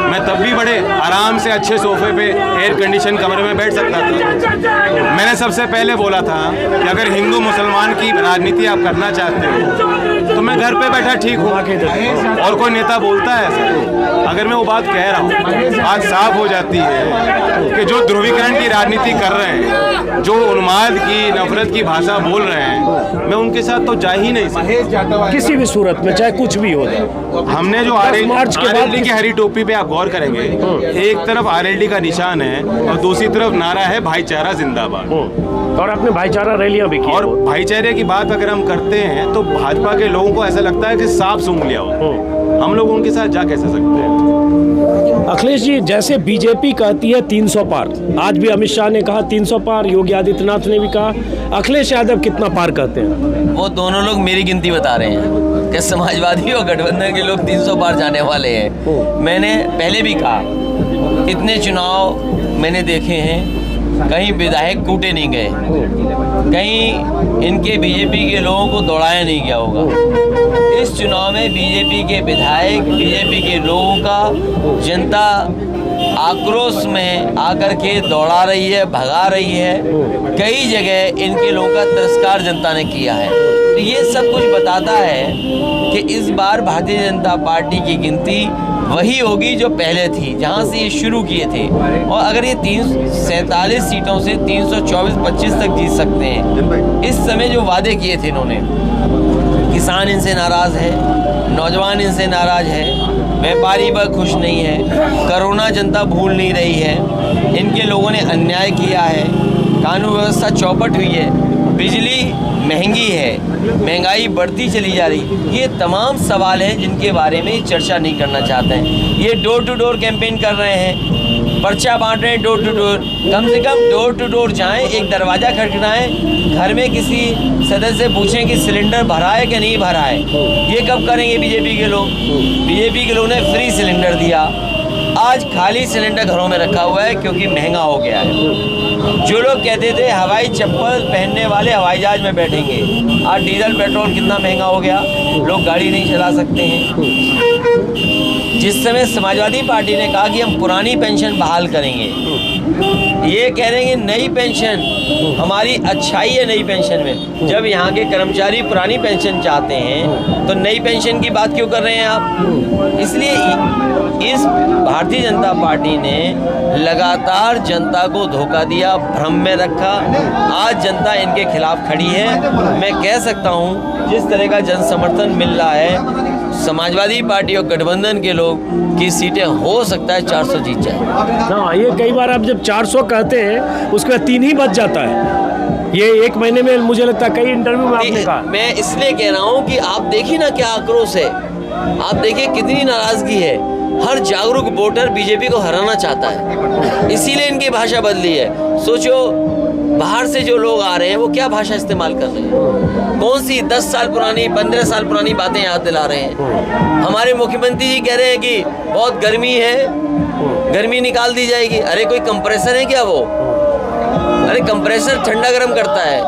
मैं तब भी बड़े आराम से अच्छे सोफे पे एयर कंडीशन कमरे में बैठ सकता था। मैंने सबसे पहले बोला था कि अगर हिंदू मुसलमान की राजनीति आप करना चाहते हो तो मैं घर पे बैठा ठीक हूँ। और कोई नेता बोलता है ऐसा? अगर मैं वो बात कह रहा हूँ, बात साफ हो जाती है कि जो ध्रुवीकरण की राजनीति कर रहे हैं, जो उन्माद की, नफरत की भाषा बोल रहे हैं, मैं उनके साथ तो जा ही नहीं सकता किसी भी सूरत में, चाहे कुछ भी हो जाए। हमने जो आरएलडी की हरी टोपी पे आप गौर करेंगे, एक तरफ आरएलडी का निशान है और दूसरी तरफ नारा है भाईचारा जिंदाबाद। और आपने भाईचारा रैलियां भी की। और भाईचारे की बात अगर हम करते हैं तो भाजपा के लोगों को ऐसा लगता है कि सांप सूंघ लिया हो। हम लोग उनके साथ जा कैसे सकते हैं? अखिलेश जी, जैसे बीजेपी कहती है 300 पार, आज भी अमित शाह ने कहा 300 पार, योगी आदित्यनाथ ने भी कहा, अखिलेश यादव कितना पार कहते हैं? वो दोनों लोग मेरी गिनती बता रहे हैं कि समाजवादी और गठबंधन के लोग 300 पार जाने वाले हैं। मैंने पहले भी कहा, इतने चुनाव मैंने देखे हैं, कहीं विधायक कूटे नहीं गए, कहीं इनके बीजेपी के लोगों को दौड़ाया नहीं गया होगा। इस चुनाव में बीजेपी के विधायक, बीजेपी के लोगों का जनता आक्रोश में आकर के दौड़ा रही है, भगा रही है। कई जगह इनके लोगों का तिरस्कार जनता ने किया है। तो ये सब कुछ बताता है कि इस बार भारतीय जनता पार्टी की गिनती वही होगी जो पहले थी, जहां से ये शुरू किए थे। और अगर ये 347 सीटों से 324-25 तक जीत सकते हैं, इस समय जो वादे किए थे इन्होंने, किसान इनसे नाराज़ है, नौजवान इनसे नाराज़ है, व्यापारी पर खुश नहीं है, कोरोना जनता भूल नहीं रही है, इनके लोगों ने अन्याय किया है, कानून व्यवस्था चौपट हुई है, बिजली महंगी है, महंगाई बढ़ती चली जा रही। ये तमाम सवाल हैं जिनके बारे में चर्चा नहीं करना चाहते हैं। ये डोर टू डोर कैंपेन कर रहे हैं, पर्चा बांट रहे हैं डोर टू डोर। कम से कम डोर टू डोर जाएं, एक दरवाज़ा खटखटाएं, घर में किसी सदस्य से पूछें कि सिलेंडर भरा है कि नहीं भरा है। ये कब करेंगे बीजेपी के लोग? बीजेपी के लोगों ने फ्री सिलेंडर दिया, आज खाली सिलेंडर घरों में रखा हुआ है क्योंकि महंगा हो गया है। जो लोग कहते थे हवाई चप्पल पहनने वाले हवाई जहाज में बैठेंगे, आज डीजल पेट्रोल कितना महंगा हो गया, लोग गाड़ी नहीं चला सकते हैं। जिस समय समाजवादी पार्टी ने कहा कि हम पुरानी पेंशन बहाल करेंगे, ये कह रहे हैं नई पेंशन हमारी अच्छाई है नई पेंशन में। जब यहाँ के कर्मचारी पुरानी पेंशन चाहते हैं तो नई पेंशन की बात क्यों कर रहे हैं आप? इसलिए इस भारतीय जनता पार्टी ने लगातार जनता को धोखा दिया, भ्रम में रखा। आज जनता इनके खिलाफ खड़ी है। मैं कह सकता हूँ जिस तरह का जन समर्थन मिल रहा है, समाजवादी पार्टी और गठबंधन के लोग की सीटें हो सकता है 400 जीत जाए। हाँ, ये कई बार आप जब 400 कहते हैं उसके बाद 3 ही बच जाता है। ये एक महीने में मुझे लगता है कई इंटरव्यू में आपने कहा। मैं इसलिए कह रहा हूँ कि आप देखिए ना क्या आक्रोश है, आप देखिए कितनी नाराजगी है। हर जागरूक वोटर बीजेपी को हराना चाहता है, इसीलिए इनकी भाषा बदली है। सोचो बाहर से जो लोग आ रहे हैं वो क्या भाषा इस्तेमाल कर रहे हैं, कौन सी 10 साल पुरानी 15 साल पुरानी बातें याद दिला रहे हैं। हमारे मुख्यमंत्री जी कह रहे हैं कि बहुत गर्मी है, गर्मी निकाल दी जाएगी। अरे कोई कंप्रेसर है क्या वो? अरे कंप्रेसर ठंडा गर्म करता है।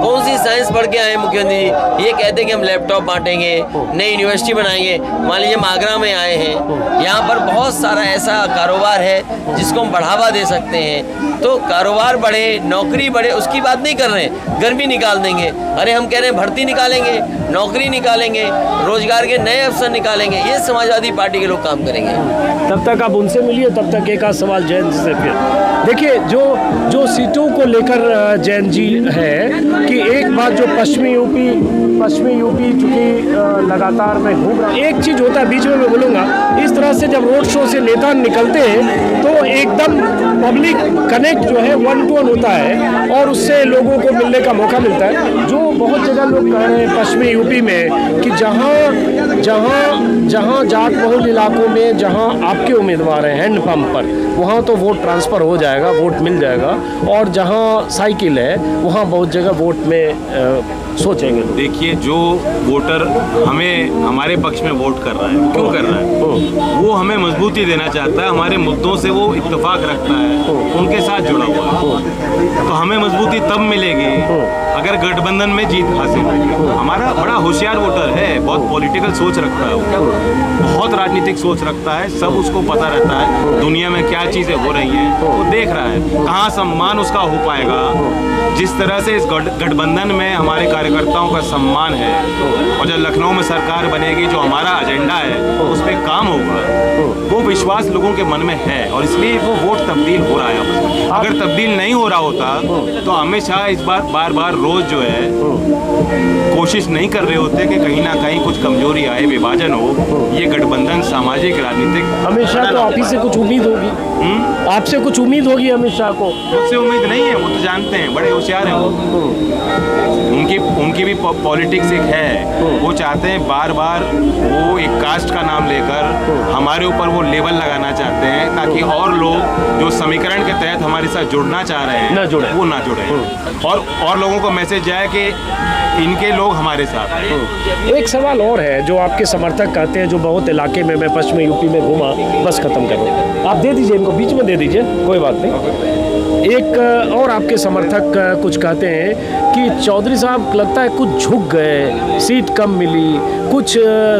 कौन सी साइंस पढ़ के आए मुख्यमंत्री जी? ये कहते हैं कि हम लैपटॉप बांटेंगे, नई यूनिवर्सिटी बनाएंगे। मान लीजिए हम आगरा में आए हैं, यहाँ पर बहुत सारा ऐसा कारोबार है जिसको हम बढ़ावा दे सकते हैं। तो कारोबार बढ़े, नौकरी बढ़े, उसकी बात नहीं कर रहे हैं, गर्मी निकाल देंगे। अरे हम कह रहे हैं भर्ती निकालेंगे, नौकरी निकालेंगे, रोजगार के नए अवसर निकालेंगे। ये समाजवादी पार्टी के लोग काम करेंगे। तब तक आप उनसे मिलिए, तब तक एक आध सवाल जैन जी से फिर देखिए। जो सीटों को लेकर जैन जी है कि एक बात जो पश्चिमी यूपी चूँकि लगातार मैं घूम रहा हूँ, एक चीज़ होता है बीच में मैं बोलूँगा, इस तरह से जब रोड शो से नेता निकलते हैं तो एकदम पब्लिक कनेक्ट जो है 1 to 1 होता है और उससे लोगों को मिलने का मौका मिलता है। जो बहुत जगह लोग कह रहे हैं पश्चिमी यूपी में कि जहाँ जाट बहुल इलाकों में जहाँ आपके उम्मीदवार हैं हैंडपम्प पर, वहाँ तो वोट ट्रांसफ़र हो जाएगा, वोट मिल जाएगा, और जहाँ साइकिल है वहाँ बहुत जगह वोट में सोचेंगे। देखिए, जो वोटर हमारे पक्ष में वोट कर रहा है, क्यों कर रहा है? वो हमें मजबूती देना चाहता है, हमारे मुद्दों से वो इत्तेफाक रखता है, उनके साथ जुड़ा हुआ है। तो हमें मजबूती तब मिलेगी अगर गठबंधन में जीत हासिल होगी। हमारा बड़ा होशियार वोटर है, बहुत पॉलिटिकल सोच रखता है, वो बहुत राजनीतिक सोच रखता है, सब उसको पता रहता है दुनिया में क्या चीज़ें हो रही हैं, वो देख रहा है कहाँ सम्मान उसका हो पाएगा। जिस तरह से इस गठबंधन में हमारे कार्यकर्ताओं का सम्मान है, और जब लखनऊ में सरकार बनेगी, जो हमारा एजेंडा है उस पर काम होगा, वो विश्वास लोगों के मन में है, और इसलिए वो वोट तब्दील हो रहा है। अगर तब्दील नहीं हो रहा होता तो अमित शाह इस बार बार रोज जो है कोशिश नहीं कर रहे होते कि कहीं ना कहीं कुछ कमजोरी आए, विभाजन हो। ये गठबंधन सामाजिक राजनीतिक, अमित शाह को आप ही से कुछ उम्मीद होगी? आपसे कुछ उम्मीद होगी अमित शाह को? मुझसे उम्मीद नहीं है, वो तो जानते हैं, बड़े होशियार हैं वो। उनकी भी पॉलिटिक्स एक है, वो चाहते हैं बार बार वो एक कास्ट का नाम लेकर हमारे ऊपर वो लेबल लगाना चाहते हैं, ताकि और लोग जो समीकरण के तहत हमारे साथ जुड़ना चाह रहे हैं वो ना जुड़े, और लोगों को मैसेज जाए कि इनके लोग हमारे साथ। एक सवाल और है जो आपके समर्थक कहते हैं, जो बहुत इलाके में मैं पश्चिमी यूपी में घूमा, बस खत्म करो, आप दे दीजिए इनको, बीच में दे दीजिए, कोई बात नहीं। एक और आपके समर्थक कुछ कहते हैं कि चौधरी साहब लगता है कुछ झुक गए, सीट कम मिली, कुछ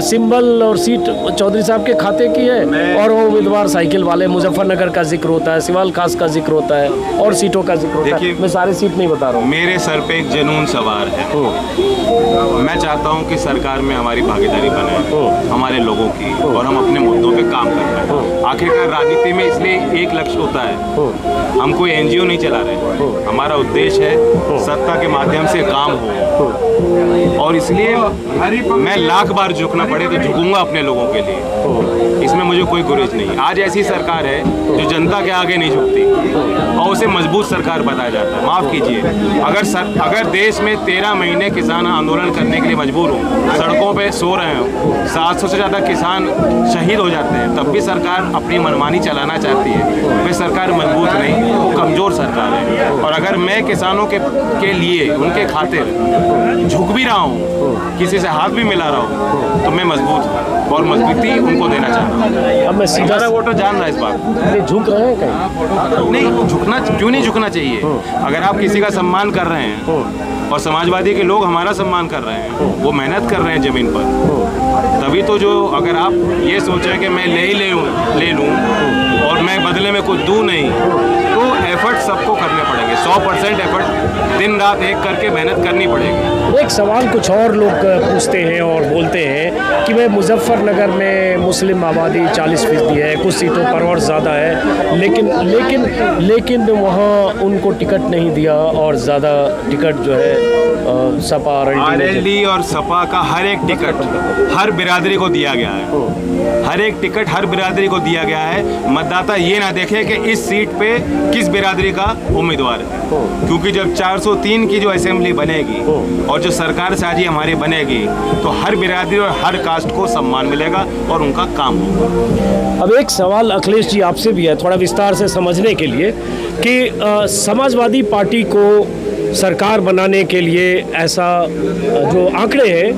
सिंबल और सीट चौधरी साहब के खाते की है, और वो उम्मीदवार साइकिल वाले, मुजफ्फरनगर का जिक्र होता है, सिवाल खास का जिक्र होता है और सीटों का जिक्र होता है। मैं सारी सीट नहीं बता रहा हूँ। मेरे सर पे एक जुनून सवार है। मैं चाहता हूँ कि सरकार में हमारी भागीदारी बने, हमारे लोगों की, और हम अपने मुद्दों पे काम कर रहे हैं। आखिरकार राजनीति में इसलिए एक लक्ष्य होता है, हम कोई एनजीओ नहीं चला रहे, हमारा उद्देश्य है सत्ता के माध्यम से काम हो, और इसलिए मैं लाख बार झुकना पड़े तो झुकूंगा अपने लोगों के लिए। इसमें मुझे कोई गुरेज नहीं। आज ऐसी सरकार है जो जनता के आगे नहीं झुकती और उसे मजबूत सरकार बताया जाता है। माफ़ कीजिए, अगर देश में 13 महीने किसान आंदोलन करने के लिए मजबूर हों, सड़कों पे सो रहे हों, 700 से ज़्यादा किसान शहीद हो जाते हैं, तब भी सरकार अपनी मनमानी चलाना चाहती है। वे सरकार मजबूत नहीं, वो कमज़ोर सरकार है। और अगर मैं किसानों के लिए, उनके खातिर झुक भी रहा हूँ, किसी से हाथ भी मिला रहा हूँ, तो मैं मजबूत हूँ और मजबूती उनको देना चाहता हूँ। अब मैं सीधा वोटर जान रहा है इस बात। झुक रहे हैं कहीं? नहीं झुकना, क्यों नहीं झुकना चाहिए? अगर आप किसी का सम्मान कर रहे हैं और समाजवादी के लोग हमारा सम्मान कर रहे हैं, वो मेहनत कर रहे हैं ज़मीन पर, तभी तो जो, अगर आप ये सोचें कि मैं ले लूँ और मैं बदले में कुछ दूँ नहीं, तो एफर्ट सबको करने पड़ेंगे। 100% एफर्ट दिन रात एक करके मेहनत करनी पड़ेगी। एक सवाल कुछ और लोग पूछते हैं और बोलते हैं कि भाई मुजफ्फरनगर में मुस्लिम आबादी 40% है, कुछ सीटों पर और ज़्यादा है, लेकिन वहाँ उनको टिकट नहीं दिया और ज़्यादा टिकट जो है सपा आरएलडी और सपा का हर एक टिकट हर बिरादरी को दिया गया है। हर एक टिकट हर बिरादरी को दिया गया है। मतदाता ये ना देखे कि इस सीट पे किस बिरादरी का उम्मीदवार है, क्योंकि जब 403 की जो असेंबली बनेगी और जो सरकार साजी हमारी बनेगी, तो हर बिरादरी और हर कास्ट को सम्मान मिलेगा और उनका काम होगा। अब एक सवाल अखिलेश जी आपसे भी है, थोड़ा विस्तार से समझने के लिए, कि समाजवादी पार्टी को सरकार बनाने के लिए ऐसा जो आंकड़े हैं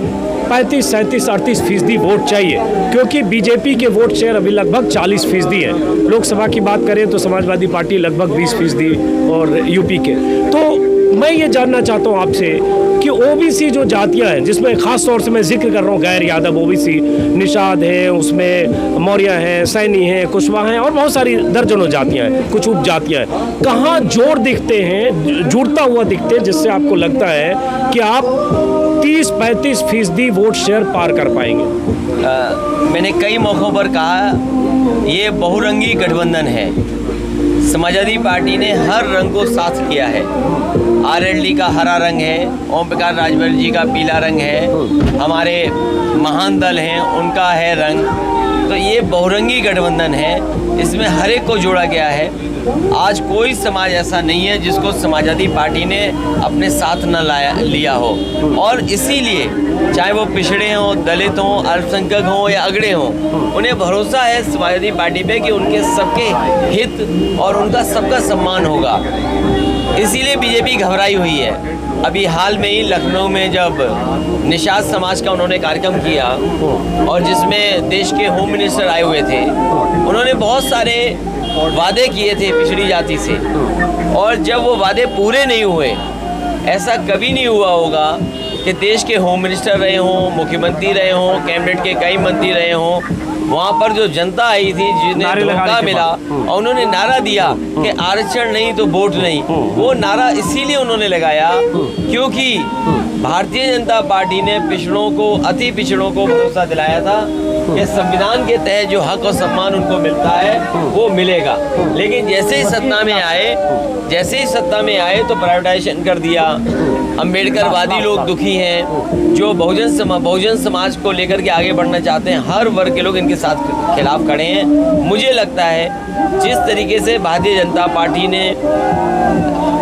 35, 37, 38% वोट चाहिए, क्योंकि बीजेपी के वोट शेयर अभी लगभग 40% है। लोकसभा की बात करें तो समाजवादी पार्टी लगभग 20% और यूपी के। तो मैं ये जानना चाहता हूँ आपसे कि ओबीसी जो जातियाँ हैं, जिसमें ख़ास तौर से मैं जिक्र कर रहा हूँ गैर यादव ओबीसी, निषाद है, उसमें मौर्य हैं, सैनी हैं, कुशवाहा हैं और बहुत सारी दर्जनों जातियाँ हैं, कुछ उप जातियाँ हैं, कहाँ जोड़ दिखते हैं, जुड़ता हुआ दिखते हैं, जिससे आपको लगता है कि आप 30-35% वोट शेयर पार कर पाएंगे? मैंने कई मौक़ों पर कहा, ये बहुरंगी गठबंधन है। समाजवादी पार्टी ने हर रंग को साथ किया है। आरएलडी का हरा रंग है, ओम प्रकाश राजभर जी का पीला रंग है, हमारे महान दल हैं उनका है रंग। तो ये बहुरंगी गठबंधन है, इसमें हर एक को जोड़ा गया है। आज कोई समाज ऐसा नहीं है जिसको समाजवादी पार्टी ने अपने साथ न लिया हो, और इसीलिए चाहे वो पिछड़े हों, दलित हों, अल्पसंख्यक हों या अगड़े हों, उन्हें भरोसा है समाजवादी पार्टी पे कि उनके सबके हित और उनका सबका सम्मान होगा। इसीलिए बीजेपी घबराई हुई है। अभी हाल में ही लखनऊ में जब निषाद समाज का उन्होंने कार्यक्रम किया और जिसमें देश के होम मिनिस्टर आए हुए थे, उन्होंने बहुत सारे वादे किए थे पिछड़ी जाति से, और जब वो वादे पूरे नहीं हुए, ऐसा कभी नहीं हुआ होगा कि देश के होम मिनिस्टर रहे हों, मुख्यमंत्री रहे हों, कैबिनेट के कई मंत्री रहे हों, वहाँ पर जो जनता आई थी जिन्हें धोखा मिला और उन्होंने नारा दिया कि आरक्षण नहीं तो वोट नहीं, वो नारा इसीलिए उन्होंने लगाया क्योंकि भारतीय जनता पार्टी ने पिछड़ों को, अति पिछड़ों को भरोसा दिलाया था कि संविधान के तहत जो हक और सम्मान उनको मिलता है वो मिलेगा। लेकिन जैसे ही सत्ता में आए तो प्राइवेटाइजेशन कर दिया। अम्बेडकरवादी लोग दुखी हैं, जो बहुजन समाज को लेकर के आगे बढ़ना चाहते हैं, हर वर्ग के लोग इनके साथ खिलाफ खड़े हैं। मुझे लगता है जिस तरीके से भारतीय जनता पार्टी ने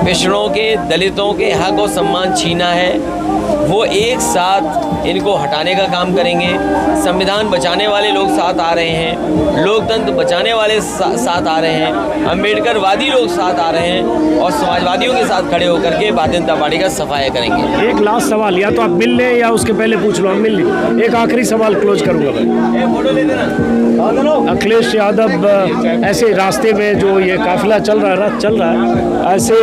पिछड़ों के, दलितों के हक और सम्मान छीना है, वो एक साथ इनको हटाने का काम करेंगे। संविधान बचाने वाले लोग साथ आ रहे हैं, लोकतंत्र बचाने वाले साथ आ रहे हैं, अम्बेडकरवादी लोग साथ आ रहे हैं और समाजवादियों के साथ खड़े होकर के भारतीय जनता पार्टी का सफाया करेंगे। एक लास्ट सवाल, या तो आप मिल लें या उसके पहले पूछ लो, आप मिल लें। एक आखिरी सवाल क्लोज करूंगा मैं। अखिलेश यादव ऐसे रास्ते में जो ये काफिला चल रहा है, रथ चल रहा है, ऐसे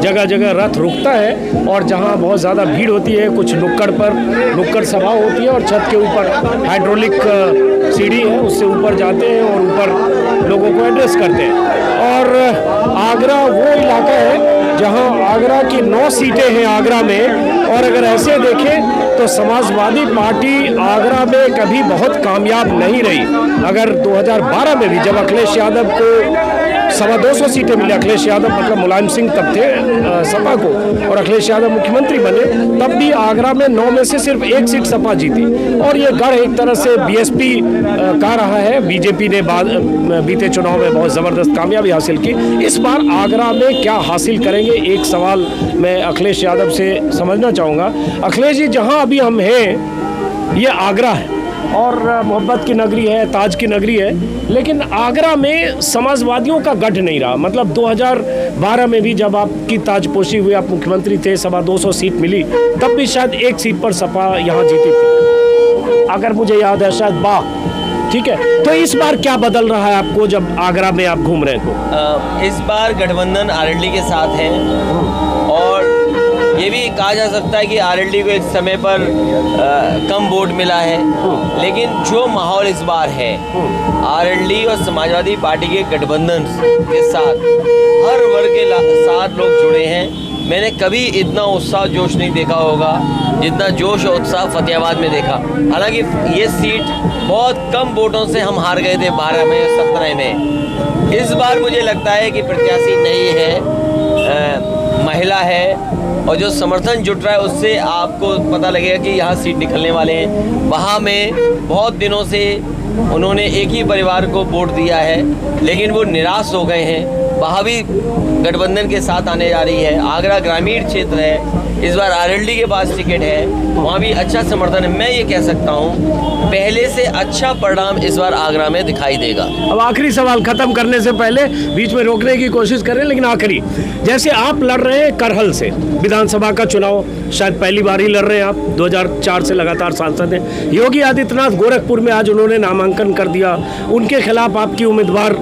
जगह जगह रथ रुकता है और जहाँ बहुत ज़्यादा भीड़ होती है, कुछ नुक्कड़ सभा होती है और छत के ऊपर हाइड्रोलिक सीढ़ी है, उससे ऊपर जाते हैं और ऊपर लोगों को एड्रेस करते हैं। और आगरा वो इलाका है जहां आगरा की 9 सीटें हैं आगरा में, और अगर ऐसे देखें तो समाजवादी पार्टी आगरा में कभी बहुत कामयाब नहीं रही। अगर 2012 में भी जब अखिलेश यादव को 225 सीटें मिली, अखिलेश यादव मतलब मुलायम सिंह तब थे सपा को, और अखिलेश यादव मुख्यमंत्री बने, तब भी आगरा में 9 में से सिर्फ 1 सीट सपा जीती। और ये गढ़ एक तरह से बीएसपी का रहा है। बीजेपी ने बीते चुनाव में बहुत ज़बरदस्त कामयाबी हासिल की। इस बार आगरा में क्या हासिल करेंगे, एक सवाल मैं अखिलेश यादव से समझना चाहूँगा। अखिलेश जी, जहाँ अभी हम हैं ये आगरा है और मोहब्बत की नगरी है, ताज की नगरी है, लेकिन आगरा में समाजवादियों का गढ़ नहीं रहा। मतलब 2012 में भी जब आपकी ताजपोशी हुई, आप मुख्यमंत्री थे, 225 सीट मिली, तब भी शायद 1 सीट पर सपा यहाँ जीती थी, अगर मुझे याद है, शायद ठीक है। तो इस बार क्या बदल रहा है आपको जब आगरा में आप घूम रहे हैं तो? इस बार गठबंधन आरएलडी के साथ है और ये भी कहा जा सकता है कि आरएलडी को एक समय पर कम वोट मिला है, लेकिन जो माहौल इस बार है आरएलडी और समाजवादी पार्टी के गठबंधन के साथ हर वर्ग के साथ लोग जुड़े हैं। मैंने कभी इतना उत्साह जोश नहीं देखा होगा जितना जोश और उत्साह फतेहाबाद में देखा। हालांकि ये सीट बहुत कम वोटों से हम हार गए थे 12 में 17 में। इस बार मुझे लगता है कि प्रत्याशी नई है, महिला है, और जो समर्थन जुट रहा है उससे आपको पता लगेगा कि यहाँ सीट निकलने वाले हैं। वहाँ में बहुत दिनों से उन्होंने एक ही परिवार को वोट दिया है, लेकिन वो निराश हो गए हैं। वहाँ भी गठबंधन के साथ आने जा रही है। आगरा ग्रामीण क्षेत्र है, इस बार आरएलडी के पास टिकट है, वहाँ भी अच्छा समर्थन है। मैं ये कह सकता हूँ पहले से अच्छा परिणाम इस बार आगरा में दिखाई देगा। अब आखिरी सवाल खत्म करने से पहले, बीच में रोकने की कोशिश कर रहे हैं, लेकिन आखिरी, जैसे आप लड़ रहे हैं करहल से विधानसभा का चुनाव, शायद पहली बार ही लड़ रहे हैं आप, 2004 से लगातार सांसद हैं। योगी आदित्यनाथ गोरखपुर में आज उन्होंने नामांकन कर दिया, उनके खिलाफ आपकी उम्मीदवार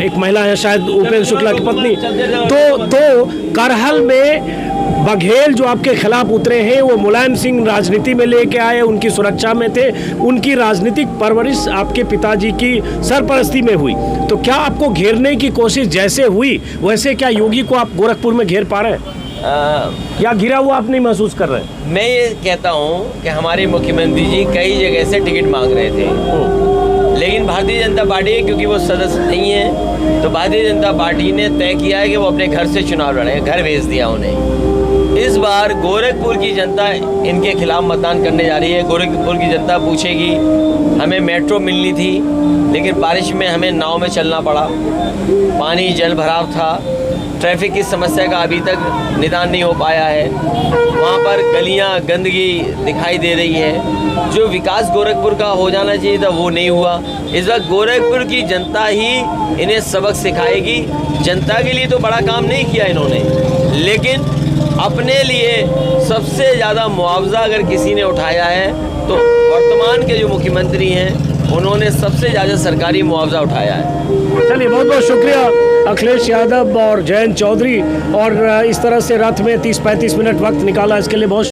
एक महिला है, शायद उपेंद्र शुक्ला की पत्नी। तो करहल में बघेल जो आपके खिलाफ उतरे हैं, वो मुलायम सिंह राजनीति में लेके आए, उनकी सुरक्षा में थे, उनकी राजनीतिक परवरिश आपके पिताजी की सरपरस्ती में हुई। तो क्या आपको घेरने की कोशिश जैसे हुई वैसे क्या योगी को आप गोरखपुर में घेर पा रहे हैं, या घिरा हुआ आप नहीं महसूस कर रहे हैं? मैं ये कहता हूँ कि हमारे मुख्यमंत्री जी कई जगह से टिकट मांग रहे थे, लेकिन भारतीय जनता पार्टी, क्योंकि वो सदस्य नहीं है, तो भारतीय जनता पार्टी ने तय किया है कि वो अपने घर से चुनाव लड़ेंगे, घर भेज दिया उन्हें। इस बार गोरखपुर की जनता इनके खिलाफ मतदान करने जा रही है। गोरखपुर की जनता पूछेगी, हमें मेट्रो मिलनी थी, लेकिन बारिश में हमें नाव में चलना पड़ा, पानी जल भराव था, ट्रैफिक की समस्या का अभी तक निदान नहीं हो पाया है, वहाँ पर गलियाँ गंदगी दिखाई दे रही है। जो विकास गोरखपुर का हो जाना चाहिए था वो नहीं हुआ। इस वक्त गोरखपुर की जनता ही इन्हें सबक सिखाएगी। जनता के लिए तो बड़ा काम नहीं किया इन्होंने, लेकिन अपने लिए सबसे ज़्यादा मुआवजा अगर किसी ने उठाया है तो वर्तमान के जो मुख्यमंत्री हैं उन्होंने सबसे ज़्यादा सरकारी मुआवजा उठाया है। चलिए, बहुत बहुत शुक्रिया अखिलेश यादव और जयंत चौधरी, और इस तरह से रथ में 30-35 मिनट वक्त निकाला, इसके लिए बहुत